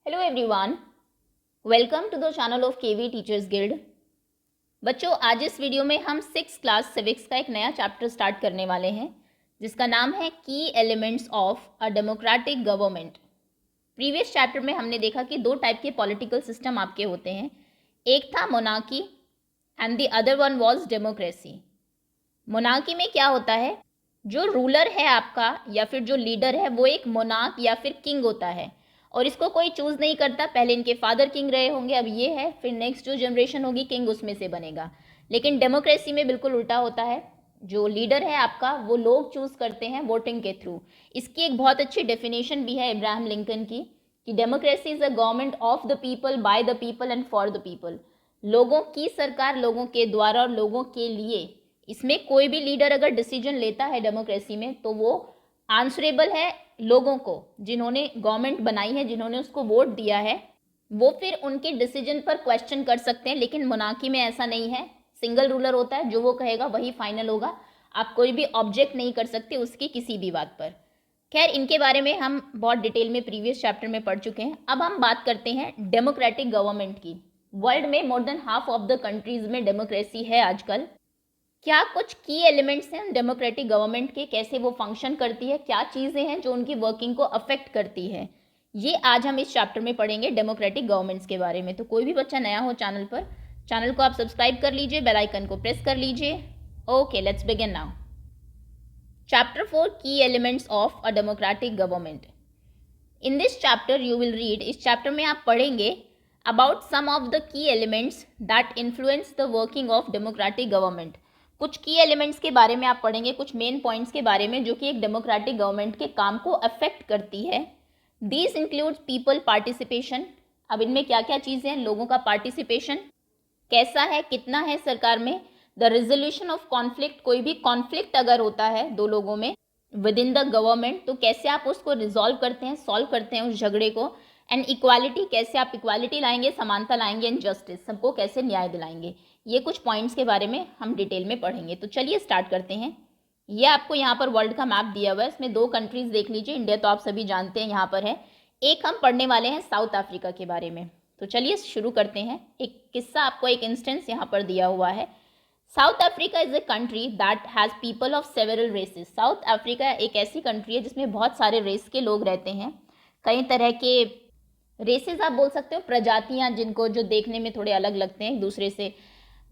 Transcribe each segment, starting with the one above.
Hello everyone, welcome to the channel of KV teachers guild. बच्चों, आज इस video में हम 6th क्लास सिविक्स का एक नया चैप्टर स्टार्ट करने वाले हैं जिसका नाम है की elements of a democratic government. Previous chapter में हमने देखा कि दो टाइप के पॉलिटिकल सिस्टम आपके होते हैं, एक था monarchy and the other one was democracy. Monarchy में क्या होता है, जो रूलर है आपका या फिर जो लीडर है वो एक मोनार्क या फिर किंग होता है और इसको कोई चूज़ नहीं करता। पहले इनके फादर किंग रहे होंगे, अब ये है, फिर नेक्स्ट जो जनरेशन होगी किंग उसमें से बनेगा। लेकिन डेमोक्रेसी में बिल्कुल उल्टा होता है, जो लीडर है आपका वो लोग चूज़ करते हैं वोटिंग के थ्रू। इसकी एक बहुत अच्छी डेफिनेशन भी है इब्राहिम लिंकन की कि democracy is a government of the people, bye the people and for the people. लोगों की सरकार, लोगों के द्वारा और लोगों के लिए। इसमें कोई भी लीडर अगर डिसीजन लेता है डेमोक्रेसी में तो वो आंसरेबल है लोगों को, जिन्होंने गवर्नमेंट बनाई है, जिन्होंने उसको वोट दिया है, वो फिर उनके डिसीजन पर क्वेश्चन कर सकते हैं। लेकिन मोनार्की में ऐसा नहीं है, सिंगल रूलर होता है, जो वो कहेगा वही फाइनल होगा। आप कोई भी ऑब्जेक्ट नहीं कर सकते उसकी किसी भी बात पर। खैर, इनके बारे में हम बहुत डिटेल में प्रीवियस चैप्टर में पढ़ चुके हैं। अब हम बात करते हैं डेमोक्रेटिक गवर्नमेंट की। वर्ल्ड में more than half of the countries में डेमोक्रेसी है आजकल। क्या कुछ की एलिमेंट्स हैं डेमोक्रेटिक गवर्नमेंट के, कैसे वो फंक्शन करती है, क्या चीज़ें हैं जो उनकी वर्किंग को अफेक्ट करती है, ये आज हम इस चैप्टर में पढ़ेंगे डेमोक्रेटिक गवर्नमेंट्स के बारे में। तो कोई भी बच्चा नया हो चैनल पर, चैनल को आप सब्सक्राइब कर लीजिए, बेल आइकन को प्रेस कर लीजिए। Okay, let's begin now. Chapter 4, key elements of a democratic government. In this chapter you will read, इस चैप्टर में आप पढ़ेंगे about some of the key elements that influence the working of democratic government. कुछ key elements के बारे में आप पढ़ेंगे, कुछ मेन पॉइंट्स के बारे में जो कि एक डेमोक्रेटिक गवर्नमेंट के काम को अफेक्ट करती है। These includes people participation. अब इनमें क्या क्या चीज़ें हैं, लोगों का पार्टिसिपेशन कैसा है, कितना है सरकार में। द रेजोल्यूशन ऑफ कॉन्फ्लिक्ट, कोई भी कॉन्फ्लिक्ट अगर होता है दो लोगों में विद इन द गवर्नमेंट तो कैसे आप उसको रिजॉल्व करते हैं, सॉल्व करते हैं उस झगड़े को। एंड इक्वालिटी, कैसे आप इक्वालिटी लाएंगे, समानता लाएंगे। एंड जस्टिस, सबको कैसे न्याय दिलाएंगे। ये कुछ पॉइंट्स के बारे में हम डिटेल में पढ़ेंगे। तो चलिए स्टार्ट करते हैं। ये आपको यहाँ पर वर्ल्ड का मैप दिया हुआ है, इसमें दो कंट्रीज देख लीजिए। इंडिया तो आप सभी जानते हैं यहाँ पर है। एक हम पढ़ने वाले हैं साउथ अफ्रीका के बारे में। तो चलिए शुरू करते हैं। एक किस्सा, आपको एक इंस्टेंस यहाँ पर दिया हुआ है। South Africa is a country that has people of several races. South Africa एक ऐसी कंट्री है जिसमें बहुत सारे रेस के लोग रहते हैं। कई तरह के रेसेस आप बोल सकते हो, प्रजातियाँ, जिनको जो देखने में थोड़े अलग लगते हैं, एक दूसरे से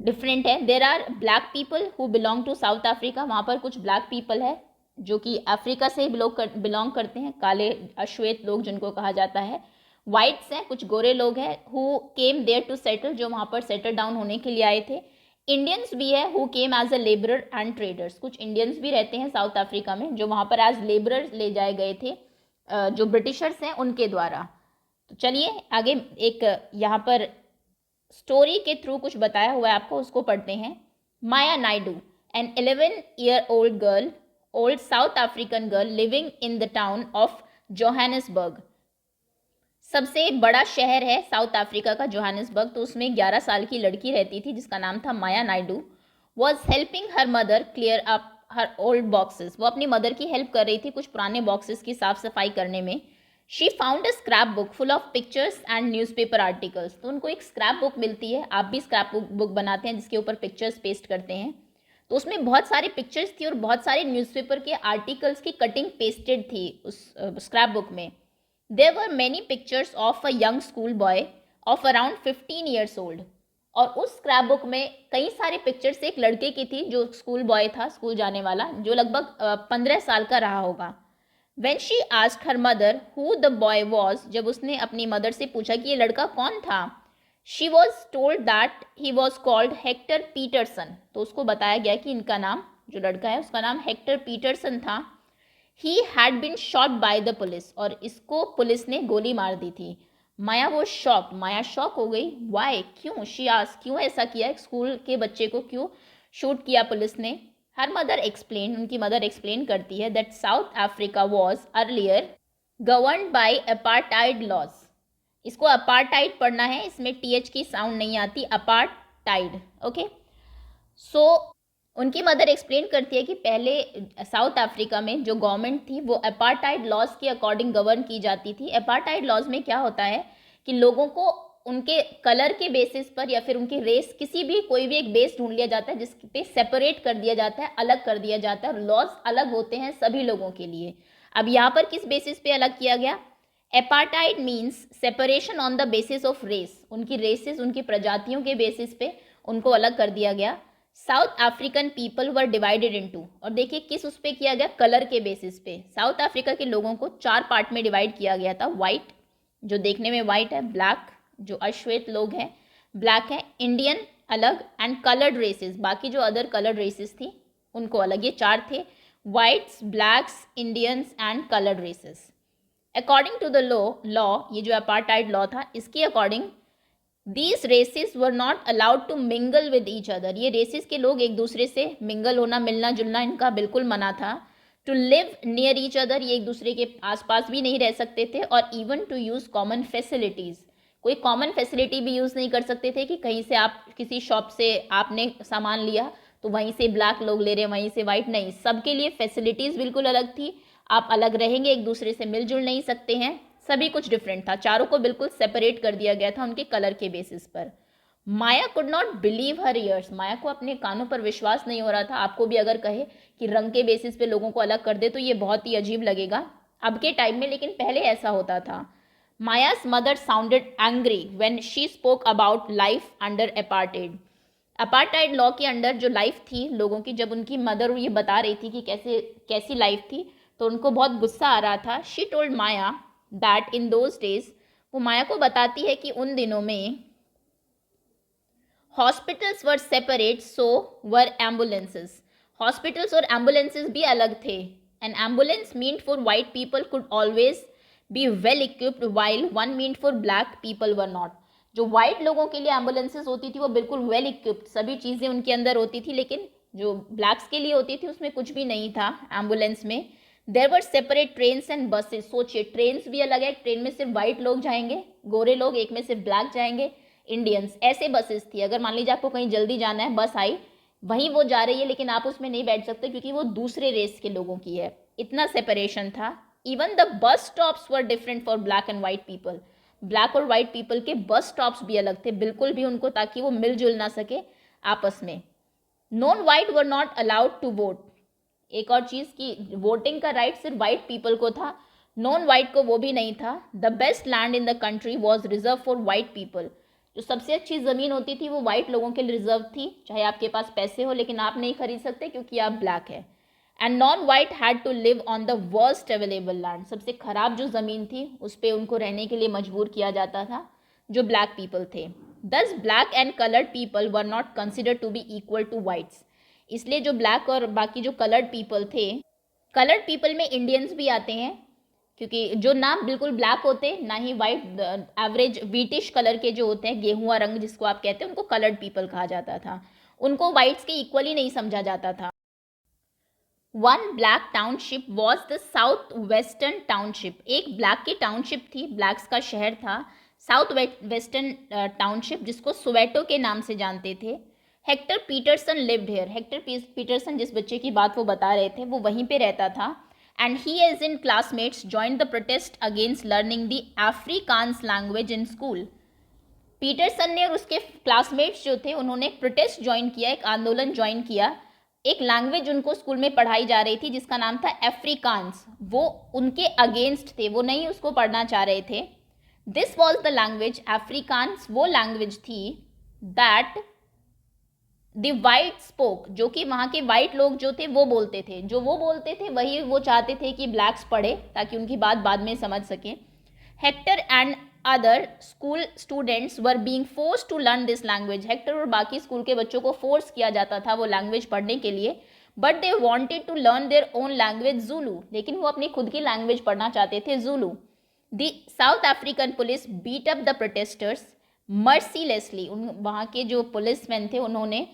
डिफरेंट है। There are black people who belong to South Africa. वहाँ पर कुछ ब्लैक पीपल है जो कि अफ्रीका से बिलोंग करते हैं, काले अश्वेत लोग जिनको कहा जाता है। वाइट्स हैं, कुछ गोरे लोग हैं, who came there to settle, जो वहाँ पर सेटल डाउन होने के लिए आए थे। इंडियंस भी है, who came as a labourer and traders. कुछ इंडियंस भी रहते हैं साउथ अफ्रीका में जो वहाँ पर एज लेबरर्स ले जाए गए थे, जो ब्रिटिशर्स हैं उनके द्वारा। तो चलिए आगे, एक यहाँ पर स्टोरी के थ्रू कुछ बताया हुआ है आपको, उसको पढ़ते हैं। Maya Naidu, an 11-year-old girl, old South African girl living in the town of Johannesburg. सबसे बड़ा शहर है साउथ अफ्रीका का जोहानिसबर्ग। तो उसमें 11 साल की लड़की रहती थी जिसका नाम था Maya Naidu. Was helping her mother clear up her old boxes. वो अपनी मदर की हेल्प कर रही थी कुछ पुराने बॉक्सेस की साफ सफाई करने में। She found a scrap book full of pictures and newspaper articles. तो उनको एक स्क्रैप बुक मिलती है, आप भी स्क्रैप बुक बनाते हैं जिसके ऊपर पिक्चर्स पेस्ट करते हैं। तो उसमें बहुत सारी पिक्चर्स थी और बहुत सारे न्यूज़पेपर के आर्टिकल्स की कटिंग पेस्टेड थी उस स्क्रैप बुक में। There were many pictures of a young school boy of around 15 years old। और उस स्क्रैप बुक में कई सारे पिक्चर्स एक लड़के की थी जो स्कूल बॉय था, स्कूल जाने वाला, जो लगभग 15 साल का रहा होगा। When she asked her mother who the boy was, जब उसने अपनी मदर से पूछा कि ये लड़का कौन था, she was told that he was called Hector Peterson। तो उसको बताया गया कि इनका नाम, जो लड़का है उसका नाम हेक्टर पीटरसन था। He had been shot by the police, और इसको पुलिस ने गोली मार दी थी। माया वो शॉक, माया शॉक हो गई। Why, क्यों? She asked, क्यों ऐसा किया, एक स्कूल के बच्चे को क्यों शूट किया पुलिस ने। हर मदर एक्सप्लेन, उनकी मदर एक्सप्लेन करती है that South Africa was earlier govern by apartheid laws. इसको अपार्टाइड पढ़ना है, इसमें टीएच की साउंड नहीं आती, अपार्टाइड। ओके, सो उनकी मदर एक्सप्लेन करती है कि पहले साउथ अफ्रीका में जो गवर्नमेंट थी वो अपार्टाइड लॉज के अकॉर्डिंग गवर्न की जाती थी। अपार्टाइड लॉज में क्या होता है कि लोगों को उनके कलर के बेसिस पर या फिर उनकी रेस, किसी भी कोई भी एक बेस ढूंढ लिया जाता है जिस पे सेपरेट कर दिया जाता है, अलग कर दिया जाता है, और लॉज अलग होते हैं सभी लोगों के लिए। अब यहाँ पर किस बेसिस पे अलग किया गया? Apartheid means separation on the basis of race, उनकी रेसेस, उनकी प्रजातियों के बेसिस पे उनको अलग कर दिया गया। South African people were divided into, और देखिए किस उस पे किया गया? कलर के बेसिस पे। साउथ अफ्रीका के लोगों को 4 पार्ट में डिवाइड किया गया था। वाइट, जो देखने में वाइट है, ब्लैक, जो अश्वेत लोग हैं ब्लैक है, इंडियन अलग, एंड कलर्ड रेसेस, बाकी जो अदर कलर्ड रेसेस थी उनको अलग। ये 4 थे, whites, blacks, Indians and coloured races. According to the law, ये जो अपार्टाइड लॉ था, इसके according these races were not allowed to mingle with each other, ये रेसेस के लोग एक दूसरे से मिंगल होना, मिलना जुलना इनका बिल्कुल मना था। To live near each other, ये एक दूसरे के आसपास भी नहीं रह सकते थे, और even to use common facilities, कोई कॉमन फैसिलिटी भी यूज़ नहीं कर सकते थे कि कहीं से आप किसी शॉप से आपने सामान लिया तो वहीं से ब्लैक लोग ले रहे हैं, वहीं से वाइट, नहीं, सबके लिए फैसिलिटीज़ बिल्कुल अलग थी। आप अलग रहेंगे, एक दूसरे से मिलजुल नहीं सकते हैं, सभी कुछ डिफरेंट था। चारों को बिल्कुल सेपरेट कर दिया गया था उनके कलर के बेसिस पर। Maya could not believe her ears, Maya को अपने कानों पर विश्वास नहीं हो रहा था। आपको भी अगर कहे कि रंग के बेसिस पे लोगों को अलग कर दे तो ये बहुत ही अजीब लगेगा अब के टाइम में, लेकिन पहले ऐसा होता था। माया's mother sounded angry when she spoke about life under apartheid. Apartheid law के अंडर जो लाइफ थी लोगों की, जब उनकी मदर ये बता रही थी कि कैसी लाइफ थी, तो उनको बहुत गुस्सा आ रहा था। She told Maya that in those days, वो माया को बताती है कि उन दिनों में हॉस्पिटल्स वर सेपरेट, सो वर एम्बुलेंसेस, हॉस्पिटल्स और एम्बुलेंसेस भी अलग थे। N ambulance meant for white people could always be well equipped while one meant for black people were not, जो वाइट लोगों के लिए एम्बुलेंसेज होती थी वो बिल्कुल वेल इक्विप्ड, सभी चीज़ें उनके अंदर होती थी, लेकिन जो ब्लैक्स के लिए होती थी उसमें कुछ भी नहीं था एम्बुलेंस में। There were separate trains and buses, सोचिए ट्रेन्स भी अलग है, एक ट्रेन में सिर्फ वाइट लोग जाएंगे, गोरे लोग, एक में सिर्फ ब्लैक जाएंगे, इंडियंस, ऐसे बसेस थी। अगर मान लीजिए आपको कहीं जल्दी जाना है, बस आई, वहीं वो जा रही है, लेकिन आप उसमें नहीं बैठ सकते क्योंकि वो दूसरे रेस के लोगों की है, इतना सेपरेशन था। Even the bus stops were different for black and white people, black और वाइट पीपल के बस स्टॉप्स भी अलग थे बिल्कुल भी उनको, ताकि वो मिलजुल ना सके आपस में। Non white were not allowed to vote, एक और चीज़ की वोटिंग का राइट सिर्फ वाइट पीपल को था, नॉन वाइट को वो भी नहीं था। The best land in the country was reserve for white people, जो सबसे अच्छी ज़मीन होती थी वो वाइट लोगों के लिए रिजर्व थी, चाहे आपके पास पैसे हो, लेकिन आप नहीं खरीद सकते क्योंकि आप ब्लैक है। And non white had to live on the worst available land, सबसे खराब जो ज़मीन थी उस पर उनको रहने के लिए मजबूर किया जाता था जो ब्लैक पीपल थे। Thus black and coloured people were not consider to be equal to whites, इसलिए जो ब्लैक और बाकी जो कलर्ड पीपल थे, कलर्ड पीपल में इंडियंस भी आते हैं, क्योंकि जो ना बिल्कुल ब्लैक होते ना ही वाइट, एवरेज वीटिश कलर के जो होते हैं, गेहुआ रंग जिसको आप कहते हैं, उनको कलर्ड पीपल कहा जाता था, उनको वाइट्स के इक्वली नहीं समझा जाता था। One black township was the south western township, एक ब्लैक की टाउनशिप थी, ब्लैक्स का शहर था, साउथ वेस्टर्न टाउनशिप, जिसको सोवेटो के नाम से जानते थे। Hector Peterson lived here, Hector Peterson जिस बच्चे की बात वो बता रहे थे वो वहीं पे रहता था। And he as in classmates joined the protest against learning the Afrikaans language in school. Peterson ने और उसके क्लासमेट्स जो थे उन्होंने एक प्रोटेस्ट ज्वाइन किया, एक आंदोलन ज्वाइन किया, एक लैंग्वेज उनको स्कूल में पढ़ाई जा रही थी जिसका नाम था अफ्रीकान्स, वो उनके अगेंस्ट थे, वो नहीं उसको पढ़ना चाह रहे थे। This was the language, Afrikaans वो लैंग्वेज थी दैट द वाइट स्पोक, जो कि वहाँ के वाइट लोग जो थे वो बोलते थे, जो वो बोलते थे वही वो चाहते थे कि ब्लैक्स पढ़े ताकि उनकी बात बाद में समझ सकें। Hector and other school students were being force to learn this language, Hector और बाकी स्कूल के बच्चों को फोर्स किया जाता था वो लैंग्वेज पढ़ने के लिए, but they wanted to learn their own language Zulu, लेकिन वो अपनी खुद की लैंग्वेज पढ़ना चाहते थे Zulu. The South African police beat up the protesters mercilessly, उन वहाँ के जो पुलिस मैन थे उन्होंने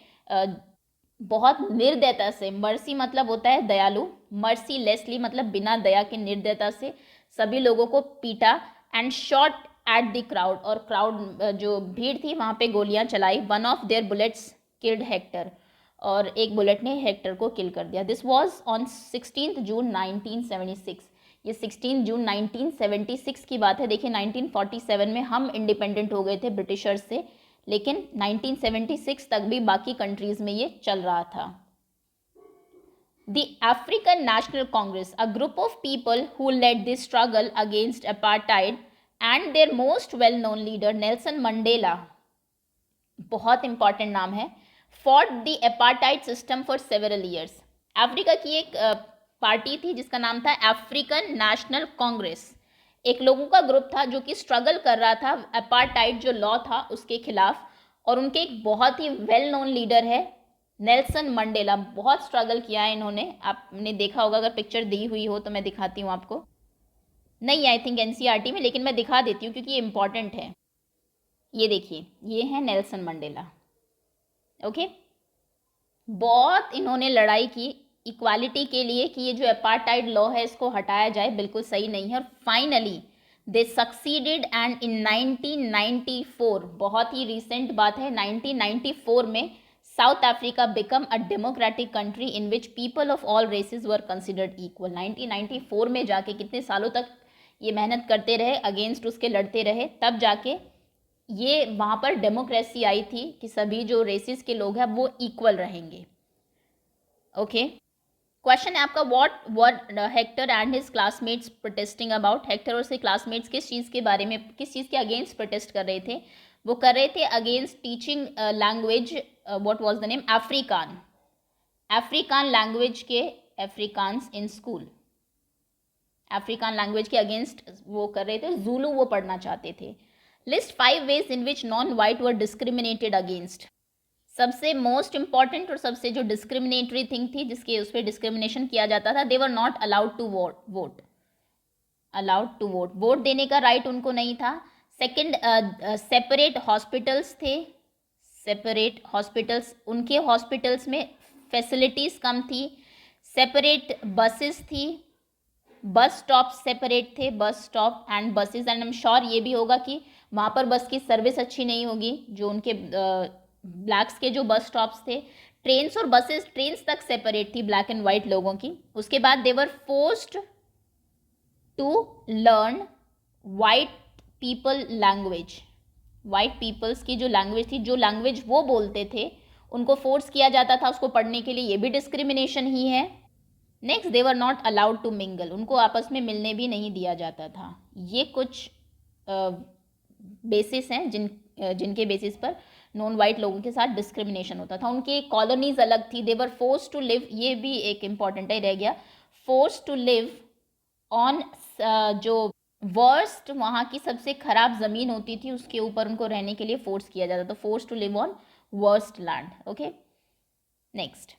बहुत निर्दयता से, मर्सी मतलब होता है दयालु, मर्सीलेसली मतलब बिना दया के, निर्दयता से सभी लोगों को पीटा। And shot at the crowd, और क्राउड जो भीड़ थी वहाँ पे गोलियाँ चलाई। One of their bullets killed Hector, और एक बुलेट ने हेक्टर को किल कर दिया। दिस वॉज ऑन 16 जून 1976, ये 16 जून 1976 की बात है। देखिए 1947 में हम इंडिपेंडेंट हो गए थे ब्रिटिशर्स से, लेकिन 1976 तक भी बाकी कंट्रीज़ में ये चल रहा था। The African National Congress, a group of people who led this struggle against apartheid, and their most well-known leader Nelson Mandela, बहुत इंपॉर्टेंट नाम है, fought the apartheid system for several years. Africa की एक पार्टी थी जिसका नाम था African national Congress. एक लोगों का ग्रुप था जो कि स्ट्रगल कर रहा था अपार्टाइड जो लॉ था उसके खिलाफ, और उनके एक बहुत ही वेल नोन लीडर है नेल्सन मंडेला। बहुत स्ट्रगल किया है इन्होंने, आपने देखा होगा, अगर पिक्चर दी हुई हो तो मैं दिखाती हूँ आपको, नहीं आई थिंक एनसीईआरटी में, लेकिन मैं दिखा देती हूँ क्योंकि ये इंपॉर्टेंट है। ये देखिए, ये है नेल्सन मंडेला। ओके, बहुत इन्होंने लड़ाई की इक्वालिटी के लिए कि ये जो अपार्टाइड लॉ है इसको हटाया जाए, बिल्कुल सही नहीं है, और finally they succeeded, and in 1994, बहुत ही रिसेंट बात है, 1994 में South Africa become a democratic country in which people of all races were considered equal. 1994 में जाके, कितने सालों तक ये मेहनत करते रहे, अगेंस्ट उसके लड़ते रहे, तब जाके ये वहाँ पर डेमोक्रेसी आई थी कि सभी जो रेसेस के लोग हैं वो इक्वल रहेंगे। ओके, क्वेश्चन है आपका, what Hector and his classmates protesting about. Hector और उसके क्लासमेट्स किस चीज़ के बारे में, किस चीज़ के अगेंस्ट प्रोटेस्ट कर रहे थे? वो कर रहे थे against teaching language, what was the name, Afrikaan language के Afrikaans in school. Afrikaan language के अगेंस्ट वो कर रहे थे, जूलू वो पढ़ना चाहते थे। List 5 ways in which non-white were discriminated against। सबसे मोस्ट इंपॉर्टेंट और सबसे जो डिस्क्रिमिनेटरी थिंग थी जिसके उस पर डिस्क्रिमिनेशन किया जाता था, they were not allowed to vote. Vote देने का राइट उनको नहीं था। सेकंड, सेपरेट हॉस्पिटल्स थे, सेपरेट हॉस्पिटल्स, उनके हॉस्पिटल्स में फैसिलिटीज़ कम थी। सेपरेट बसेस थी, बस स्टॉप सेपरेट थे, bus stop and buses, and I am sure ये भी होगा कि वहाँ पर बस की सर्विस अच्छी नहीं होगी, जो उनके ब्लैक्स के जो बस स्टॉप्स थे। ट्रेन्स और बसेस, ट्रेन्स तक सेपरेट थी ब्लैक एंड वाइट लोगों की। उसके बाद they were forced to learn white people language. White peoples की जो लैंग्वेज थी, जो लैंग्वेज वो बोलते थे, उनको फोर्स किया जाता था उसको पढ़ने के लिए, ये भी डिस्क्रिमिनेशन ही है। Next, they were not allowed to mingle, उनको आपस में मिलने भी नहीं दिया जाता था। ये कुछ बेसिस हैं जिनके बेसिस पर नॉन वाइट लोगों के साथ डिस्क्रिमिनेशन होता था। उनकी कॉलोनीज अलग थी। दे वर फोर्स टू लिव, ये भी एक इम्पॉर्टेंट ही रह गया, फोर्स टू लिव ऑन जो वर्स्ट, वहाँ की सबसे खराब ज़मीन होती थी उसके ऊपर उनको रहने के लिए फोर्स किया जाता था। Force to live on worst land. Okay, next,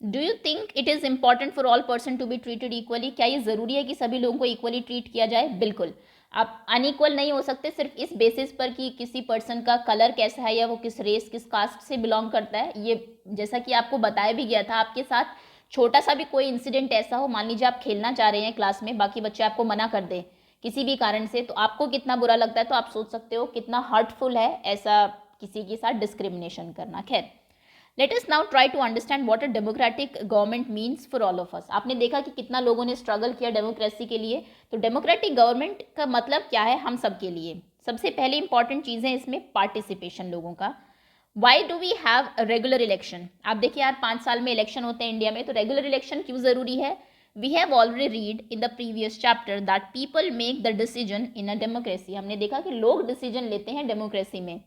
do you think it is important for all person to be treated equally. क्या ये ज़रूरी है कि सभी लोगों को इक्वली ट्रीट किया जाए? बिल्कुल। आप अनइक्वल नहीं हो सकते सिर्फ इस बेसिस पर कि किसी पर्सन का कलर कैसा है या वो किस रेस, किस कास्ट से बिलोंग करता है। ये जैसा कि आपको बताया भी गया था, आपके साथ छोटा सा भी कोई इंसिडेंट ऐसा हो, मान लीजिए आप खेलना चाह रहे हैं क्लास में, बाकी बच्चे आपको मना कर दें किसी भी कारण से, तो आपको कितना बुरा लगता है। तो आप सोच सकते हो कितना हर्टफुल है ऐसा किसी के साथ डिस्क्रिमिनेशन करना। खैर, let us now try to understand what a democratic government means for all of us. आपने देखा कि कितना लोगों ने स्ट्रगल किया डेमोक्रेसी के लिए। तो डेमोक्रेटिक गवर्नमेंट का मतलब क्या है हम सब के लिए? सबसे पहले इंपॉर्टेंट चीज़ है इसमें पार्टिसिपेशन लोगों का। Why do we have regular election? आप देखिए यार, 5 साल में इलेक्शन होते हैं इंडिया में, तो रेगुलर इलेक्शन क्यों ज़रूरी है? We have already read in the previous chapter that people make the decision in a democracy. हमने देखा कि लोग डिसीजन लेते हैं डेमोक्रेसी में।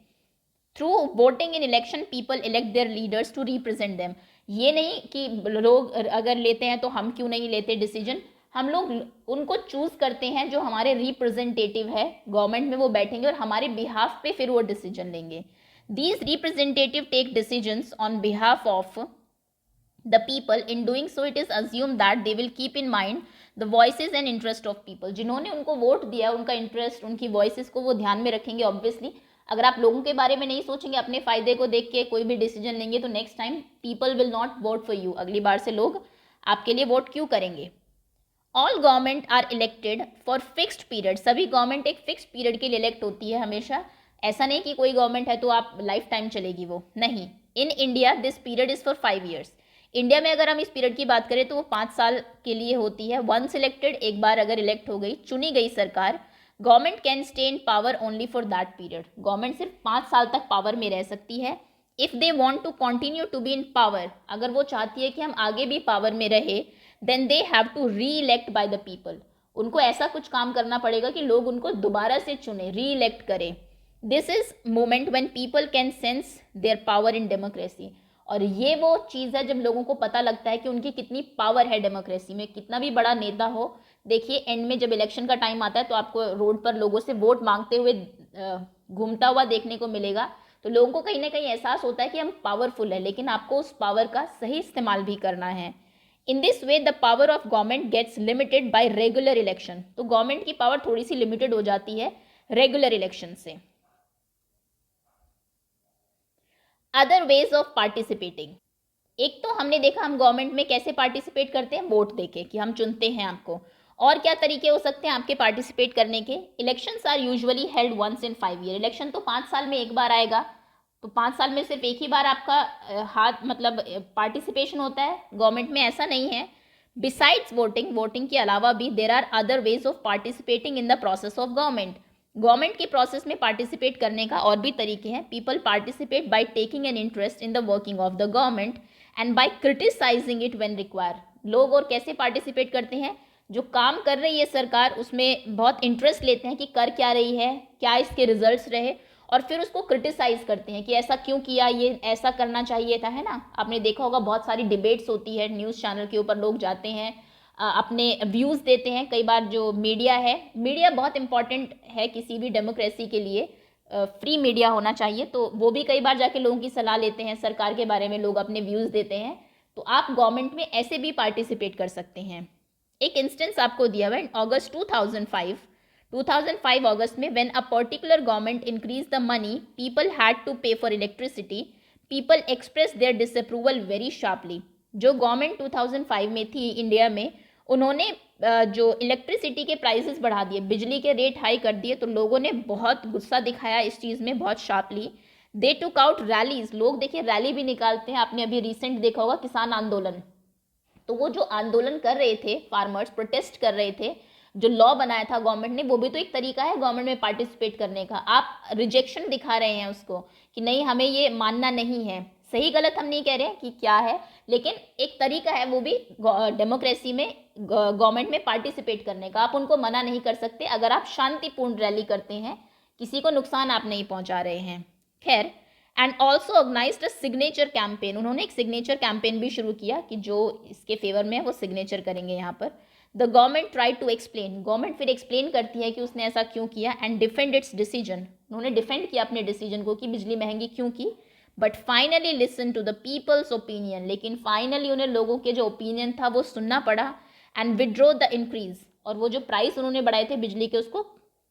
Through voting in election people elect their leaders to represent them. ये नहीं कि लोग अगर लेते हैं तो हम क्यों नहीं लेते डिसीजन, हम लोग उनको चूज़ करते हैं जो हमारे रिप्रेजेंटेटिव है गवर्नमेंट में, वो बैठेंगे और हमारे बिहाफ पे फिर वो डिसीजन लेंगे। These representative take decisions on behalf of the people. In doing so it is assumed that they will keep in mind the voices and interest of people. जिन्होंने उनको वोट दिया, उनका इंटरेस्ट, उनकी voices को वो ध्यान में रखेंगे। ऑब्वियसली अगर आप लोगों के बारे में नहीं सोचेंगे, अपने फायदे को देख के कोई भी डिसीजन लेंगे, तो next time people will not vote for you. अगली बार से लोग आपके लिए वोट क्यों करेंगे? All government are elected for fixed period. सभी गवर्नमेंट एक फिक्स्ड पीरियड के लिए इलेक्ट होती है हमेशा। ऐसा नहीं कि कोई गवर्नमेंट है तो आप लाइफ टाइम चलेगी, वो नहीं। In India this period is for 5 years. India में अगर हम इस पीरियड की बात करें तो वो 5 साल के लिए होती है। वंस इलेक्टेड, एक बार अगर इलेक्ट हो गई, चुनी गई सरकार, government can stay in power only for that period. Government सिर्फ 5 साल तक पावर में रह सकती है। If they want to continue to be in power, अगर वो चाहती है कि हम आगे भी पावर में रहे, then they have to re elect by the people. उनको ऐसा कुछ काम करना पड़ेगा कि लोग उनको दोबारा से चुने, री इलेक्ट करें। This is moment when people can sense their power in democracy. और ये वो चीज़ है जब लोगों को पता लगता है कि उनकी कितनी पावर है डेमोक्रेसी में। कितना भी बड़ा नेता हो, देखिए एंड में जब इलेक्शन का टाइम आता है तो आपको रोड पर लोगों से वोट मांगते हुए घूमता हुआ देखने को मिलेगा। तो लोगों को कहीं ना कहीं एहसास होता है कि हम पावरफुल है, लेकिन आपको उस पावर का सही इस्तेमाल भी करना है। In this way the power of government gets limited by regular election. तो गवर्नमेंट की पावर थोड़ी सी लिमिटेड हो जाती है रेगुलर इलेक्शन से। अदर वेज ऑफ पार्टिसिपेटिंग, एक तो हमने देखा हम गवर्नमेंट में कैसे पार्टिसिपेट करते हैं, वोट देके कि हम चुनते हैं आपको। और क्या तरीके हो सकते हैं आपके पार्टिसिपेट करने के? Elections are usually held once in 5 year. Election तो 5 साल में एक बार आएगा, तो 5 साल में सिर्फ एक ही बार आपका हाथ मतलब पार्टिसिपेशन होता है। गवर्नमेंट में ऐसा नहीं है। बिसाइड्स वोटिंग, वोटिंग के अलावा भी there are other ways of participating in the process of government. Government के प्रोसेस में पार्टिसिपेट करने का और भी तरीके हैं। People participate by taking an interest in the working of the government and by criticising it when require. लोग और कैसे पार्टिसिपेट करते हैं? जो काम कर रही है सरकार उसमें बहुत इंटरेस्ट लेते हैं कि कर क्या रही है, क्या इसके रिजल्ट्स रहे, और फिर उसको क्रिटिसाइज करते हैं कि ऐसा क्यों किया, ये ऐसा करना चाहिए था, है ना। आपने देखा होगा बहुत सारी डिबेट्स होती है, न्यूज़ चैनल के ऊपर लोग जाते हैं, अपने व्यूज़ देते हैं। कई बार जो मीडिया है, मीडिया बहुत इंपॉर्टेंट है किसी भी डेमोक्रेसी के लिए, फ्री मीडिया होना चाहिए। तो वो भी कई बार जाके लोगों की सलाह लेते हैं, सरकार के बारे में लोग अपने व्यूज़ देते हैं। तो आप गवर्नमेंट में ऐसे भी पार्टिसिपेट कर सकते हैं। एक इंस्टेंस आपको दिया हुआ है, अगस्त 2005 अगस्त में, when a particular government increase the money people had to pay for electricity, people express their disapproval very sharply. जो गवर्नमेंट 2005 में थी इंडिया में, उन्होंने जो इलेक्ट्रिसिटी के प्राइसेस बढ़ा दिए, बिजली के रेट हाई कर दिए, तो लोगों ने बहुत गुस्सा दिखाया इस चीज़ में, बहुत शार्पली। दे टुक आउट रैलीज, लोग देखिए रैली भी निकालते हैं। आपने अभी रिसेंट देखा होगा किसान आंदोलन, तो वो जो आंदोलन कर रहे थे, फार्मर्स प्रोटेस्ट कर रहे थे, जो लॉ बनाया था गवर्नमेंट ने, वो भी तो एक तरीका है गवर्नमेंट में पार्टिसिपेट करने का। आप रिजेक्शन दिखा रहे हैं उसको कि नहीं हमें ये मानना नहीं है। सही गलत हम नहीं कह रहे हैं कि क्या है, लेकिन एक तरीका है वो भी डेमोक्रेसी में गवर्नमेंट में पार्टिसिपेट करने का। आप उनको मना नहीं कर सकते अगर आप शांतिपूर्ण रैली करते हैं, किसी को नुकसान आप नहीं पहुंचा रहे हैं। खैर, and also organised a signature campaign, उन्होंने एक सिग्नेचर कैंपेन भी शुरू किया कि जो इसके फेवर में है वो सिग्नेचर करेंगे यहाँ पर। The government try to explain, government फिर एक्सप्लेन करती है कि उसने ऐसा क्यों किया, एंड डिफेंड इट्स डिसीजन, उन्होंने डिफेंड किया अपने डिसीजन को कि बिजली महंगी क्यों की। But finally listen to the people's opinion, लेकिन फाइनली उन्हें लोगों के जो ओपिनियन था वो सुनना पड़ा, एंड विड्रॉ द इंक्रीज, और वो जो प्राइस उन्होंने बढ़ाए थे बिजली के उसको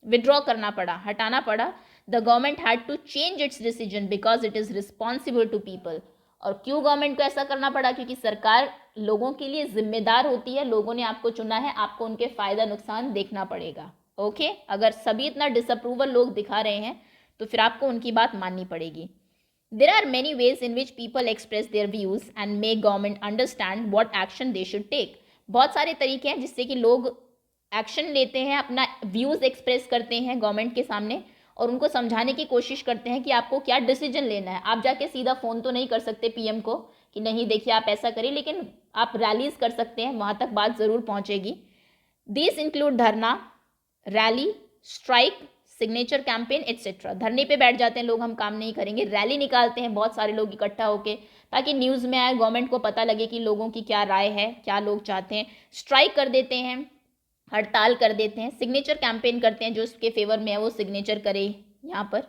विड्रॉ करना पड़ा, हटाना पड़ा। The government had to change its decision because it is responsible to people. और क्यों गवर्नमेंट को ऐसा करना पड़ा? क्योंकि सरकार लोगों के लिए जिम्मेदार होती है, लोगों ने आपको चुना है, आपको उनके फ़ायदा नुकसान देखना पड़ेगा। ओके, अगर सभी इतना डिसअप्रूवल लोग दिखा रहे हैं तो फिर आपको उनकी बात माननी पड़ेगी। There are many ways in which people express their views and make government understand what action they should take. बहुत सारे तरीके हैं जिससे कि लोग एक्शन लेते हैं, अपना व्यूज़ एक्सप्रेस करते हैं गवर्नमेंट के सामने, और उनको समझाने की कोशिश करते हैं कि आपको क्या डिसीजन लेना है। आप जाके सीधा फ़ोन तो नहीं कर सकते पीएम को कि नहीं देखिए आप ऐसा करिए, लेकिन आप रैलीज कर सकते हैं, वहाँ तक बात ज़रूर पहुँचेगी। दीज इंक्लूड धरना, rally, strike, signature campaign etcetera. धरने पे बैठ जाते हैं लोग, हम काम नहीं करेंगे, रैली निकालते हैं बहुत सारे लोग इकट्ठा होकर ताकि न्यूज़ में आए, गवर्नमेंट को पता लगे कि लोगों की क्या राय है, क्या लोग चाहते हैं। स्ट्राइक कर देते हैं, हड़ताल कर देते हैं। सिग्नेचर कैंपेन करते हैं, जो उसके फेवर में है वो सिग्नेचर करे। यहाँ पर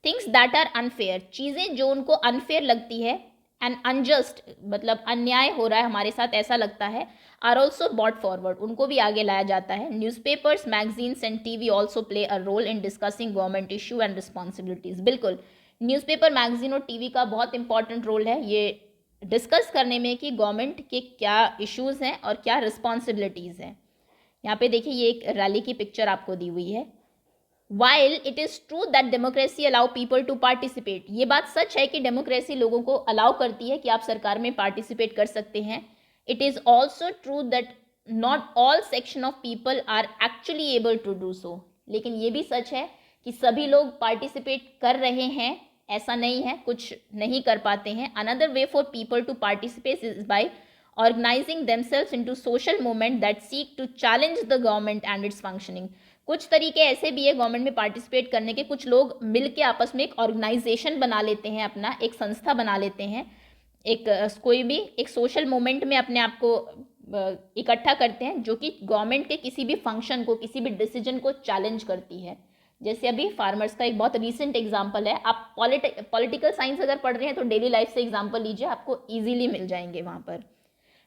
थिंग्स दैट आर अनफेयर, चीज़ें जो उनको अनफेयर लगती है, एंड अनजस्ट मतलब अन्याय हो रहा है हमारे साथ ऐसा लगता है, आर ऑल्सो बॉट फॉरवर्ड, उनको भी आगे लाया जाता है। Newspapers, magazines and TV also play a role in discussing government issue and responsibilities. बिल्कुल, न्यूज़पेपर, मैगजीन और टीवी का बहुत इंपॉर्टेंट रोल है ये डिस्कस करने में कि गवर्नमेंट के क्या इश्यूज़ हैं और क्या रिस्पॉन्सिबिलिटीज़ हैं। यहाँ पे देखिए ये एक रैली की पिक्चर आपको दी हुई है। While it is true that democracy allow people to participate, ये बात सच है कि डेमोक्रेसी लोगों को अलाउ करती है कि आप सरकार में पार्टिसिपेट कर सकते हैं. It is also true that not all section of people are actually able to do so. लेकिन ये भी सच है कि सभी लोग पार्टिसिपेट कर रहे हैं, ऐसा नहीं है कुछ नहीं कर पाते हैं. Another way for people to participate is by organizing themselves into social movement that seek to challenge the government and its functioning. कुछ तरीके ऐसे भी है गवर्नमेंट में पार्टिसिपेट करने के. कुछ लोग मिल के आपस में एक ऑर्गेनाइजेशन बना लेते हैं, अपना एक संस्था बना लेते हैं, एक कोई भी एक सोशल मूवमेंट में अपने आप को इकट्ठा करते हैं जो कि गवर्नमेंट के किसी भी फंक्शन को, किसी भी डिसीजन को चैलेंज करती है. जैसे अभी फार्मर्स का एक बहुत रिसेंट एग्जांपल है. आप पॉलिटिकल साइंस अगर पढ़ रहे हैं तो डेली लाइफ से एग्जांपल लीजिए, आपको इजीली मिल जाएंगे वहाँ पर.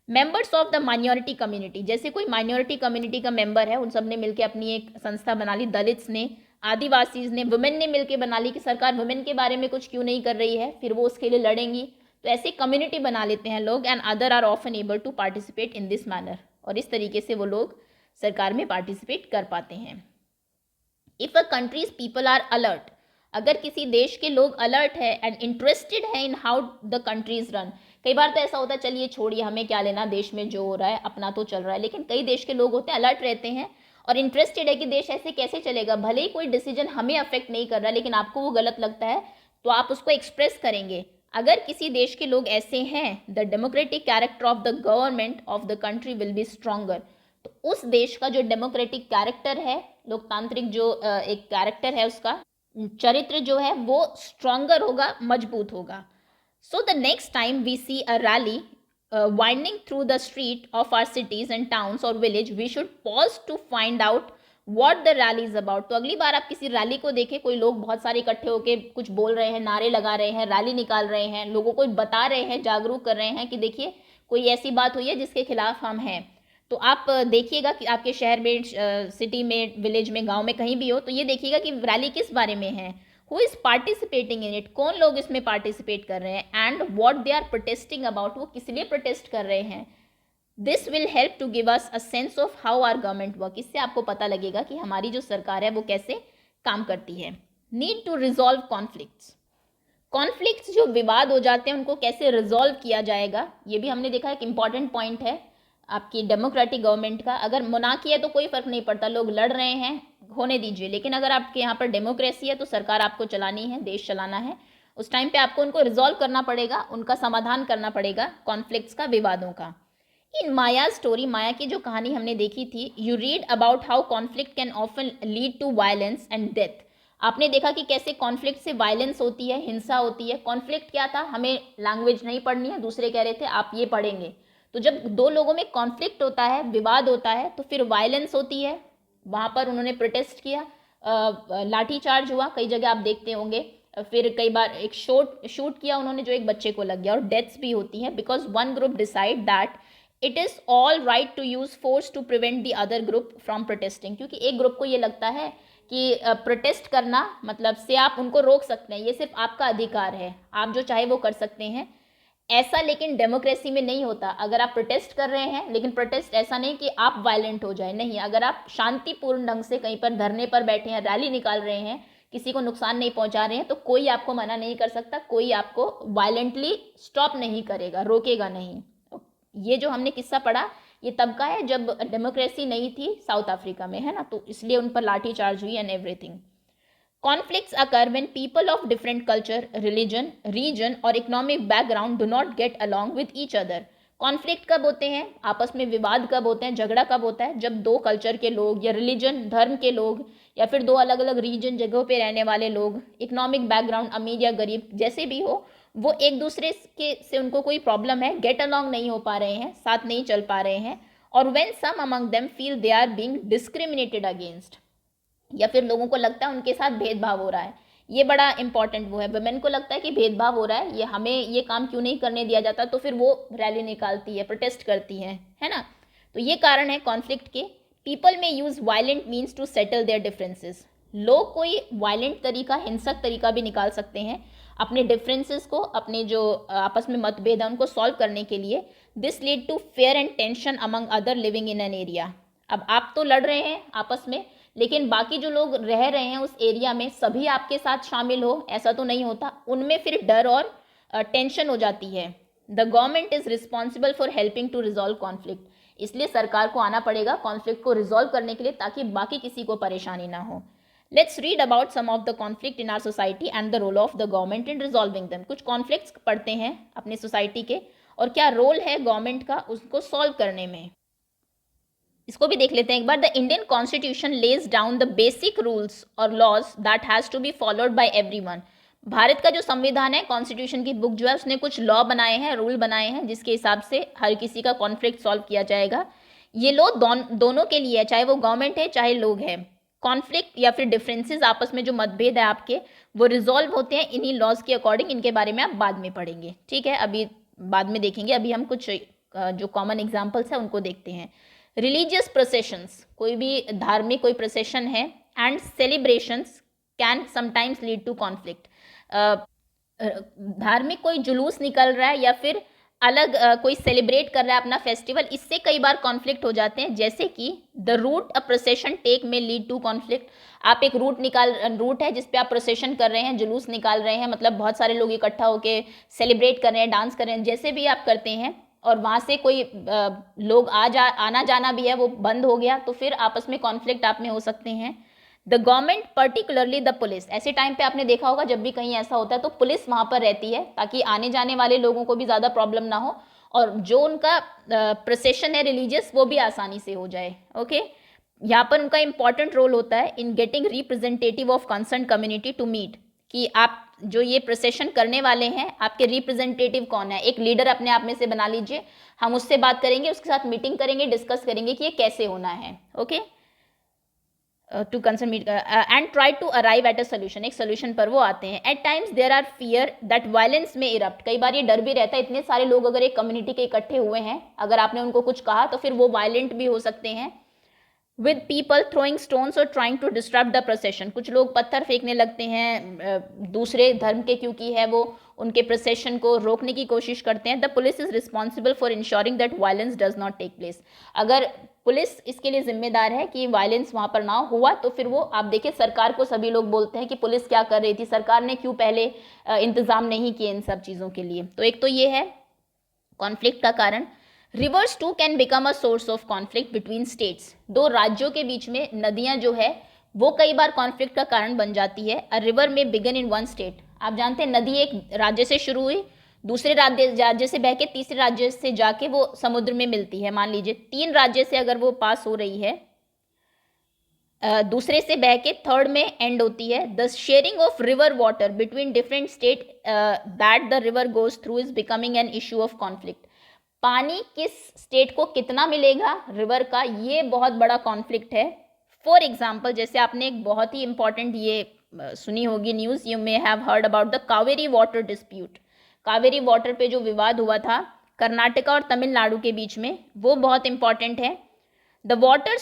Members of the minority community, जैसे कोई माइनॉरिटी कम्युनिटी का मेंबर है, उन सब ने मिलकर अपनी एक संस्था बना ली. दलित्स ने, आदिवासीज ने, वुमेन ने मिलकर बना ली कि सरकार वुमेन के बारे में कुछ क्यों नहीं कर रही है, फिर वो उसके लिए लड़ेंगी. तो ऐसे कम्युनिटी बना लेते हैं लोग. And other are often able to participate in this manner, और इस तरीके से वो लोग सरकार में पार्टिसिपेट कर पाते हैं. If a country's people are alert, अगर किसी देश के लोग अलर्ट है एंड इंटरेस्टेड है in how the countries run. कई बार तो ऐसा होता है चलिए छोड़िए, हमें क्या लेना देश में जो हो रहा है, अपना तो चल रहा है. लेकिन कई देश के लोग होते हैं अलर्ट रहते हैं और इंटरेस्टेड है कि देश ऐसे कैसे चलेगा, भले ही कोई डिसीजन हमें अफेक्ट नहीं कर रहा लेकिन आपको वो गलत लगता है तो आप उसको एक्सप्रेस करेंगे. अगर किसी देश के लोग ऐसे हैं, the democratic character of the government of the country will be stronger. तो उस देश का जो डेमोक्रेटिक कैरेक्टर है, लोकतांत्रिक जो एक कैरेक्टर है, उसका चरित्र जो है वो स्ट्रॉन्गर होगा, मजबूत होगा. So the next time we see a rally winding through the street of our cities and towns or village, we should pause to find out what the rally is about. तो अगली बार आप किसी rally को देखें, कोई लोग बहुत सारे इकट्ठे होकर कुछ बोल रहे हैं, नारे लगा रहे हैं, रैली निकाल रहे हैं, लोगों को बता रहे हैं, जागरूक कर रहे हैं कि देखिए कोई ऐसी बात हुई है जिसके खिलाफ हम हैं. तो आप देखिएगा कि आपके शहर में, सिटी में, विलेज में, गाँव में, कहीं भी हो, तो ये देखिएगा कि रैली किस बारे में है, who is participating in it, कौन लोग इसमें पार्टिसिपेट कर रहे हैं, and what they are protesting about, वो किस लिए प्रोटेस्ट कर रहे हैं. This will help to give us a sense of how are government work. इससे आपको पता लगेगा कि हमारी जो सरकार है वो कैसे काम करती है. Need to resolve conflicts, conflicts जो विवाद हो जाते हैं उनको कैसे रिजॉल्व किया जाएगा, ये भी हमने देखा एक इंपॉर्टेंट पॉइंट है आपकी डेमोक्रेटिक गवर्नमेंट का. अगर मोनार्की है तो कोई फर्क नहीं पड़ता, लोग लड़ रहे हैं, होने दीजिए. लेकिन अगर आपके यहाँ पर डेमोक्रेसी है तो सरकार आपको चलानी है, देश चलाना है, उस टाइम पे आपको उनको रिजॉल्व करना पड़ेगा, उनका समाधान करना पड़ेगा कॉन्फ्लिक्ट्स का, विवादों का. इन माया स्टोरी, माया की जो कहानी हमने देखी थी, you read about how conflict can often lead to violence and death. आपने देखा कि कैसे कॉन्फ्लिक्ट से वायलेंस होती है, हिंसा होती है. कॉन्फ्लिक्ट क्या था, हमें लैंग्वेज नहीं पढ़नी है, दूसरे कह रहे थे आप ये पढ़ेंगे. तो जब दो लोगों में कॉन्फ्लिक्ट होता है, विवाद होता है, तो फिर वायलेंस होती है. वहाँ पर उन्होंने प्रोटेस्ट किया, लाठी चार्ज हुआ, कई जगह आप देखते होंगे. फिर कई बार एक शूट किया उन्होंने जो एक बच्चे को लग गया, और डेथ्स भी होती हैं because one group decide that it is all right to use force to prevent the other group from protesting. क्योंकि एक ग्रुप को ये लगता है कि प्रोटेस्ट करना मतलब से आप उनको रोक सकते हैं, ये सिर्फ आपका अधिकार है, आप जो चाहे वो कर सकते हैं. ऐसा लेकिन डेमोक्रेसी में नहीं होता. अगर आप प्रोटेस्ट कर रहे हैं, लेकिन प्रोटेस्ट ऐसा नहीं कि आप वायलेंट हो जाए, नहीं. अगर आप शांतिपूर्ण ढंग से कहीं पर धरने पर बैठे हैं, रैली निकाल रहे हैं, किसी को नुकसान नहीं पहुंचा रहे हैं, तो कोई आपको मना नहीं कर सकता, कोई आपको वायलेंटली स्टॉप नहीं करेगा, रोकेगा नहीं. ये जो हमने किस्सा पढ़ा ये तब का है जब डेमोक्रेसी नहीं थी साउथ अफ्रीका में, है ना, तो इसलिए उन पर लाठी चार्ज हुई and everything. Conflicts occur when people of different culture, religion, region और economic background do not get along with each other. Conflict कब होते हैं, आपस में विवाद कब होते हैं, झगड़ा कब होता है, जब दो कल्चर के लोग या रिलीजन, धर्म के लोग, या फिर दो अलग अलग रीजन, जगहों पे रहने वाले लोग, इकोनॉमिक बैकग्राउंड, अमीर या गरीब, जैसे भी हो, वो एक दूसरे के से उनको कोई प्रॉब्लम है, गेट अलॉन्ग नहीं हो पा रहे हैं, साथ नहीं चल पा रहे हैं. और when some among them feel they are being discriminated against, या फिर लोगों को लगता है उनके साथ भेदभाव हो रहा है. ये बड़ा इंपॉर्टेंट वो है. वुमेन को लगता है कि भेदभाव हो रहा है, ये हमें ये काम क्यों नहीं करने दिया जाता, तो फिर वो रैली निकालती है, प्रोटेस्ट करती है ना. तो ये कारण है कॉन्फ्लिक्ट के. People may use violent means to settle their differences. लोग कोई वायलेंट तरीका, हिंसक तरीका भी निकाल सकते हैं अपने डिफरेंसेस को, अपने जो आपस में मतभेद है उनको सॉल्व करने के लिए. This lead to fear and tension among other living in an area. अब आप तो लड़ रहे हैं आपस में, लेकिन बाकी जो लोग रह रहे हैं उस एरिया में सभी आपके साथ शामिल हो, ऐसा तो नहीं होता। उनमें फिर डर और टेंशन हो जाती है। The government is responsible for helping to resolve conflict, इसलिए सरकार को आना पड़ेगा कॉन्फ्लिक्ट को रिजॉल्व करने के लिए, ताकि बाकी किसी को परेशानी ना हो। Let's read about some of the conflict in our society and the role of the government in resolving them. कुछ कॉन्फ्लिक्ट्स पढ़ते हैं अपनी सोसाइटी के और क्या रोल है गवर्नमेंट का उसको सॉल्व करने में, इसको भी देख लेते हैं एक बार। The Indian constitution lays down the basic rules और laws that has to be followed by everyone. Bharat का जो संविधान है, कॉन्स्टिट्यूशन की बुक जो है, उसने कुछ लॉ बनाए हैं, रूल बनाए हैं, जिसके हिसाब से हर किसी का कॉन्फ्लिक्ट सॉल्व किया जाएगा। ये लॉ दोनों के लिए है, चाहे वो गवर्नमेंट है चाहे लोग हैं। कॉन्फ्लिक्ट या फिर डिफरेंसेस, आपस में जो मतभेद है आपके, वो रिजॉल्व होते हैं इन्हीं लॉज के अकॉर्डिंग। इनके बारे में आप बाद में पढ़ेंगे, ठीक है, अभी बाद में देखेंगे। अभी हम कुछ जो कॉमन एग्जाम्पल्स है उनको देखते हैं। रिलीजियस प्रोसेशंस, कोई भी धार्मिक कोई प्रोसेशन है, and celebrations can sometimes lead to conflict. धार्मिक कोई जुलूस निकल रहा है या फिर अलग कोई सेलिब्रेट कर रहा है अपना फेस्टिवल, इससे कई बार कॉन्फ्लिक्ट हो जाते हैं। जैसे कि the route a procession take may lead to conflict. आप एक रूट है जिस पे आप प्रोसेशन कर रहे हैं, जुलूस निकाल रहे हैं, मतलब बहुत सारे लोग इकट्ठा होके सेलिब्रेट कर रहे हैं, डांस कर रहे हैं, जैसे भी आप करते हैं, और वहाँ से कोई लोग आना जाना भी है वो बंद हो गया, तो फिर आपस में कॉन्फ्लिक्ट आप में हो सकते हैं। The government particularly the police, ऐसे टाइम पे आपने देखा होगा जब भी कहीं ऐसा होता है तो पुलिस वहाँ पर रहती है, ताकि आने जाने वाले लोगों को भी ज़्यादा प्रॉब्लम ना हो, और जो उनका प्रोसेशन है रिलीजियस वो भी आसानी से हो जाए। ओके, यहाँ पर उनका इंपॉर्टेंट रोल होता है in getting representative of concern community to meet, कि आप जो ये प्रोसेशन करने वाले हैं आपके रिप्रेजेंटेटिव कौन है, एक लीडर अपने आप में से बना लीजिए, हम उससे बात करेंगे, उसके साथ मीटिंग करेंगे, डिस्कस करेंगे कि ये कैसे होना है। Okay, to concern meet and try to arrive at a solution, एक सोल्यूशन पर वो आते हैं। At times there are fear that violence may erupt, कई बार ये डर भी रहता है, इतने सारे लोग अगर एक कम्युनिटी के इकट्ठे हुए हैं, अगर आपने उनको कुछ कहा तो फिर वो वायलेंट भी हो सकते हैं। विद पीपल थ्रोइंग स्टोन्स और trying to disturb the procession, कुछ लोग पत्थर फेंकने लगते हैं दूसरे धर्म के, क्योंकि है वो उनके प्रोसेशन को रोकने की कोशिश करते हैं। The police is responsible for ensuring that violence does not take place, अगर पुलिस इसके लिए जिम्मेदार है कि वायलेंस वहाँ पर ना हुआ, तो फिर वो, आप देखिए सरकार को सभी लोग बोलते हैं कि पुलिस क्या कर रही थी, सरकार ने क्यों पहले इंतजाम नहीं किए इन सब चीज़ों के लिए। तो एक तो ये है कॉन्फ्लिक्ट का कारण। Rivers too can become a source of conflict between states, दो राज्यों के बीच में नदियां जो है वो कई बार कॉन्फ्लिक्ट का कारण बन जाती है। अ रिवर में बिगन इन वन स्टेट, आप जानते हैं नदी एक राज्य से शुरू हुई, दूसरे राज्य से बह के तीसरे राज्य से जाके वो समुद्र में मिलती है। मान लीजिए 3 राज्य से अगर वो पास हो रही है, दूसरे से बह के थर्ड में एंड होती है। The sharing of river water between different state that the river goes through is becoming an issue of conflict, पानी किस स्टेट को कितना मिलेगा रिवर का, ये बहुत बड़ा कॉन्फ्लिक्ट है। फॉर एग्जाम्पल, जैसे आपने एक बहुत ही इंपॉर्टेंट ये सुनी होगी news, you may have heard about the Kaveri water dispute, Kaveri water पे जो विवाद हुआ था कर्नाटका और तमिलनाडु के बीच में, वो बहुत इंपॉर्टेंट है। The water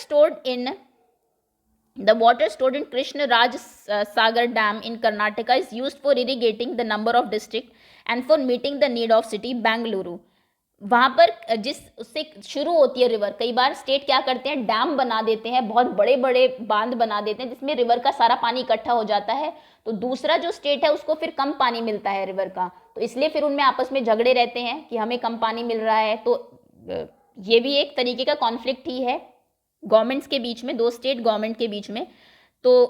stored in Krishna Raj Sagar Dam in Karnataka is used for irrigating the number of district and for meeting the need of city Bengaluru. वहाँ पर जिस उससे शुरू होती है रिवर, कई बार स्टेट क्या करते हैं, डैम बना देते हैं, बहुत बड़े बड़े बांध बना देते हैं जिसमें रिवर का सारा पानी इकट्ठा हो जाता है, तो दूसरा जो स्टेट है उसको फिर कम पानी मिलता है रिवर का, तो इसलिए फिर उनमें आपस में झगड़े रहते हैं कि हमें कम पानी मिल रहा है। तो ये भी एक तरीके का कॉन्फ्लिक्ट ही है गवर्नमेंट्स के बीच में, दो स्टेट गवर्नमेंट के बीच में। तो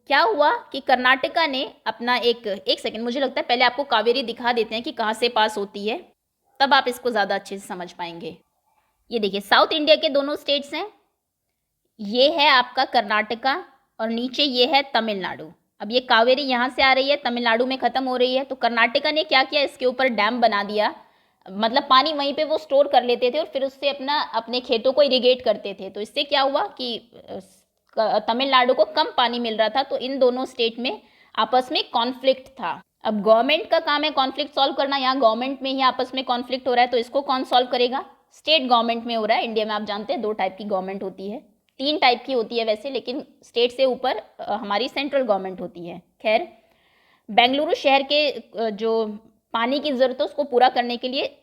क्या हुआ कि कर्नाटका ने अपना एक सेकंड, मुझे लगता है पहले आपको कावेरी दिखा देते हैं कि कहाँ से पास होती है, तब आप इसको ज़्यादा अच्छे से समझ पाएंगे। ये देखिए साउथ इंडिया के दोनों स्टेट्स हैं, ये है आपका कर्नाटका और नीचे ये है तमिलनाडु। अब ये कावेरी यहाँ से आ रही है, तमिलनाडु में ख़त्म हो रही है, तो कर्नाटका ने क्या किया, इसके ऊपर डैम बना दिया, मतलब पानी वहीं पे वो स्टोर कर लेते थे और फिर उससे अपने खेतों को इरिगेट करते थे। तो इससे क्या हुआ कि तमिलनाडु को कम पानी मिल रहा था, तो इन दोनों स्टेट में आपस में कॉन्फ्लिक्ट था। अब गवर्नमेंट का काम है कॉन्फ्लिक्ट सॉल्व करना, यहाँ गवर्नमेंट में ही आपस में कॉन्फ्लिक्ट हो रहा है, तो इसको कौन सॉल्व करेगा, स्टेट गवर्नमेंट में हो रहा है। इंडिया में आप जानते हैं 2 टाइप की गवर्नमेंट होती है, 3 टाइप की होती है वैसे, लेकिन स्टेट से ऊपर हमारी सेंट्रल गवर्नमेंट होती है। खैर, बेंगलुरु शहर के जो पानी की ज़रूरत है उसको पूरा करने के लिए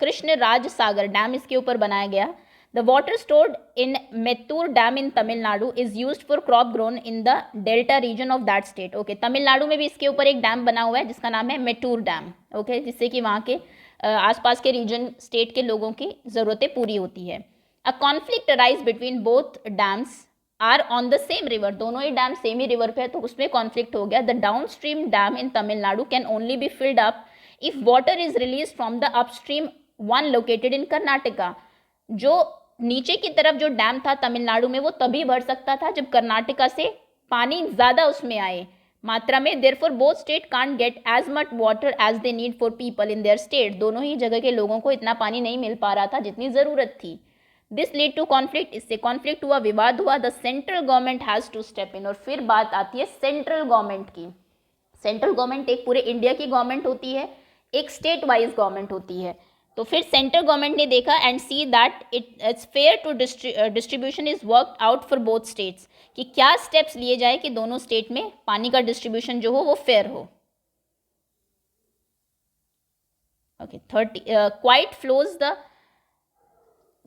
कृष्ण राज सागर डैम इसके ऊपर बनाया गया। The water stored in Mettur Dam in Tamil Nadu is used for crop grown in the delta region of that state. Okay, Tamil Nadu में भी इसके ऊपर एक डैम बना हुआ है जिसका नाम है मेटूर डैम. ओके, जिससे कि वहाँ के आसपास के रीजन स्टेट के लोगों की ज़रूरतें पूरी होती है. A conflict arise between both dams are on the same river. दोनों ही डैम सेम ही रिवर पे है तो उसमें कॉन्फ्लिक्ट हो गया. The downstream dam in Tamil Nadu can only be filled up if water is release from the upstream one located in Karnataka. जो नीचे की तरफ जो डैम था तमिलनाडु में वो तभी भर सकता था जब कर्नाटका से पानी ज़्यादा उसमें आए मात्रा में. Therefore both state can't get as much water as they need for people in their state. दोनों ही जगह के लोगों को इतना पानी नहीं मिल पा रहा था जितनी ज़रूरत थी. This lead to conflict. इससे कॉन्फ्लिक्ट हुआ, विवाद हुआ. The central government has to step in. और फिर बात आती है सेंट्रल गवर्नमेंट की. सेंट्रल गवर्नमेंट एक पूरे इंडिया की गवर्नमेंट होती है, एक स्टेट वाइज गवर्नमेंट होती है. तो फिर सेंट्रल गवर्नमेंट ने देखा and see that its fair to distribution is worked out for both states. कि क्या स्टेप्स लिए जाए कि दोनों स्टेट में पानी का डिस्ट्रीब्यूशन जो हो वो फेयर हो. Okay, 30 quite flows the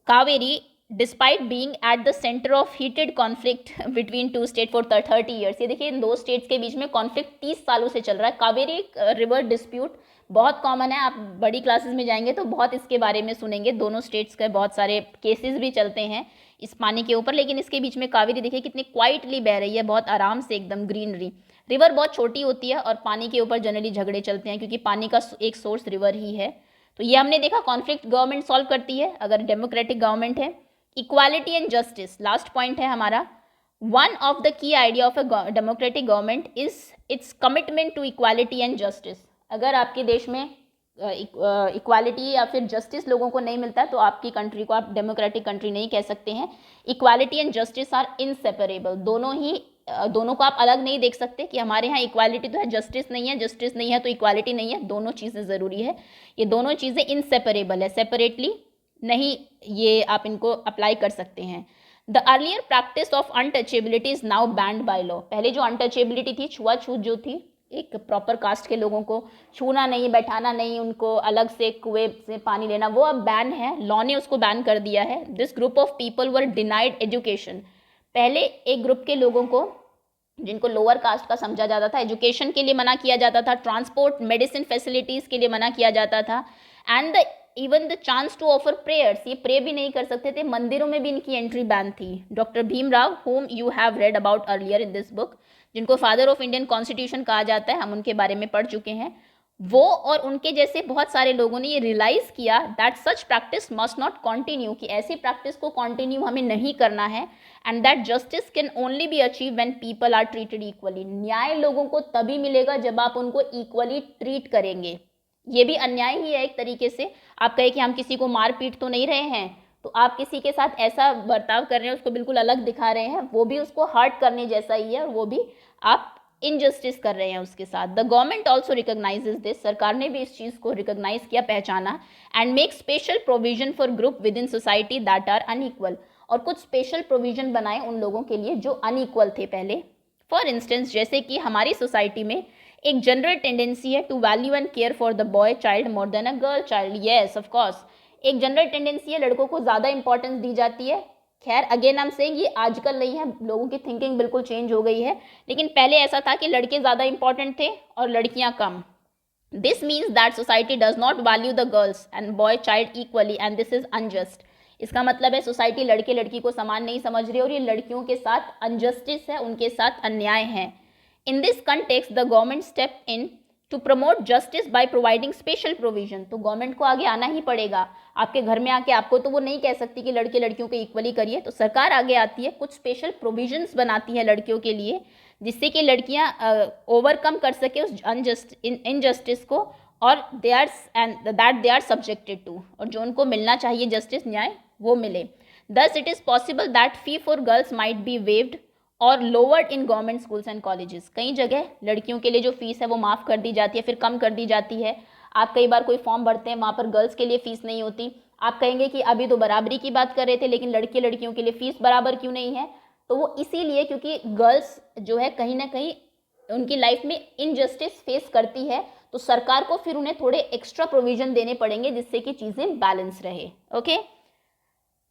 Kaveri despite being at the centre of heated conflict between two state for 30 years. ये देखिए इन दो स्टेट्स के बीच में कॉन्फ्लिक्ट 30 सालों से चल रहा है. कावेरी रिवर डिस्प्यूट बहुत कॉमन है, आप बड़ी क्लासेस में जाएंगे तो बहुत इसके बारे में सुनेंगे. दोनों स्टेट्स के बहुत सारे केसेस भी चलते हैं इस पानी के ऊपर. लेकिन इसके बीच में कावेरी देखिए कितनी क्वाइटली बह रही है, बहुत आराम से, एकदम ग्रीनरी. रिवर बहुत छोटी होती है और पानी के ऊपर जनरली झगड़े चलते हैं क्योंकि पानी का एक सोर्स रिवर ही है. तो ये हमने देखा कॉन्फ्लिक्ट गवर्नमेंट सॉल्व करती है अगर डेमोक्रेटिक गवर्नमेंट है. Equality and justice last point है हमारा. One of the key idea of a democratic government is its commitment to equality and justice. अगर आपके देश में इक्वालिटी या फिर जस्टिस लोगों को नहीं मिलता तो आपकी कंट्री को आप डेमोक्रेटिक कंट्री नहीं कह सकते हैं. Equality and justice are inseparable. दोनों को आप अलग नहीं देख सकते कि हमारे यहाँ इक्वालिटी तो है, जस्टिस नहीं है तो इक्वालिटी नहीं है. दोनों चीज़ें ज़रूरी है. ये दोनों चीज़ें इनसेपरेबल है, सेपरेटली नहीं ये आप इनको अप्लाई कर सकते हैं. The earlier practice of untouchability is now band by law. पहले जो अनटचेबिलिटी थी, छुआछूत जो थी, एक प्रॉपर कास्ट के लोगों को छूना नहीं, बैठाना नहीं, उनको अलग से कुएं से पानी लेना, वो अब बैन है. लॉ ने उसको बैन कर दिया है. This group of people were denied education. पहले एक ग्रुप के लोगों को जिनको लोअर कास्ट का समझा जाता था, एजुकेशन के लिए मना किया जाता था, ट्रांसपोर्ट मेडिसिन फैसिलिटीज़ के लिए मना किया जाता था. And even the chance to offer prayers, ये प्रे भी नहीं कर सकते थे. मंदिरों में भी इनकी एंट्री बैन थी. Doctor Bhimrao, whom you have read about earlier in this book, जिनको फादर ऑफ इंडियन कॉन्स्टिट्यूशन कहा जाता है, हम उनके बारे में पढ़ चुके हैं. वो और उनके जैसे बहुत सारे लोगों ने ये रियलाइज़ किया that such practice must not continue, कि ऐसी प्रैक्टिस को कंटिन्यू हमें नहीं करना है. And that justice can only be achieve when people are treated equally. न्याय लोगों को तभी मिलेगा जब आप उनको इक्वली ट्रीट करेंगे. ये भी अन्याय ही है एक तरीके से. आप कहे कि हम किसी को मार पीट तो नहीं रहे हैं, तो आप किसी के साथ ऐसा बर्ताव कर रहे हैं, उसको बिल्कुल अलग दिखा रहे हैं, वो भी उसको हर्ट करने जैसा ही है और वो भी आप इनजस्टिस कर रहे हैं उसके साथ. The government also recognises this. सरकार ने भी इस चीज़ को रिकॉग्नाइज किया, पहचाना. And make special provision for group within society that are unequal. और कुछ स्पेशल प्रोविजन बनाए उन लोगों के लिए जो अनइक्वल थे पहले. फॉर इंस्टेंस, जैसे कि हमारी सोसाइटी में एक जनरल टेंडेंसी है to value and care for the boy child more than a girl child. Yes, of course, एक जनरल टेंडेंसी है, लड़कों को ज़्यादा इंपॉर्टेंस दी जाती है. खैर अगेन हम सेइंग ये आजकल नहीं है, लोगों की थिंकिंग बिल्कुल चेंज हो गई है. लेकिन पहले ऐसा था कि लड़के ज़्यादा इंपॉर्टेंट थे और लड़कियां कम. This means that society does not value the girls and boy child equally and this is unjust. इसका मतलब है सोसाइटी लड़के लड़की को समान नहीं समझ रही और ये लड़कियों के साथ अनजस्टिस है, उनके साथ अन्याय है. In this context the government step in to promote justice by providing special provision. तो गवर्नमेंट को आगे आना ही पड़ेगा. आपके घर में आके आपको तो वो नहीं कह सकती कि लड़के लड़कियों को इक्वली करिए, तो सरकार आगे आती है, कुछ स्पेशल प्रोविजंस बनाती है लड़कियों के लिए जिससे कि लड़कियां ओवरकम कर सके उस इनजस्टिस को और दे आर सब्जेक्टेड टू, और जो उनको मिलना चाहिए जस्टिस, न्याय, वो मिले. Thus it is possible that fee for girls might be waived और lowered in government schools and colleges. कई जगह लड़कियों के लिए जो फीस है वो माफ़ कर दी जाती है, फिर कम कर दी जाती है. आप कई बार कोई फॉर्म भरते हैं, वहाँ पर गर्ल्स के लिए फ़ीस नहीं होती. आप कहेंगे कि अभी तो बराबरी की बात कर रहे थे लेकिन लड़के लड़कियों के लिए फ़ीस बराबर क्यों नहीं है? तो वो इसीलिए क्योंकि गर्ल्स जो है कहीं ना कहीं उनकी लाइफ में इनजस्टिस फेस करती है, तो सरकार को फिर उन्हें थोड़े एक्स्ट्रा प्रोविज़न देने पड़ेंगे जिससे कि चीज़ें बैलेंस रहे. ओके,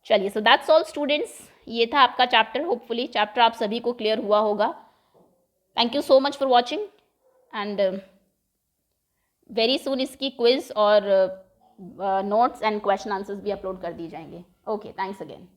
चलिए, सो दैट्स ऑल स्टूडेंट्स, ये था आपका चैप्टर। होपफुली चैप्टर आप सभी को क्लियर हुआ होगा। Thank you so much for watching and very soon इसकी क्विज और नोट्स एंड क्वेश्चन आंसर्स भी अपलोड कर दिए जाएंगे। Okay, thanks again.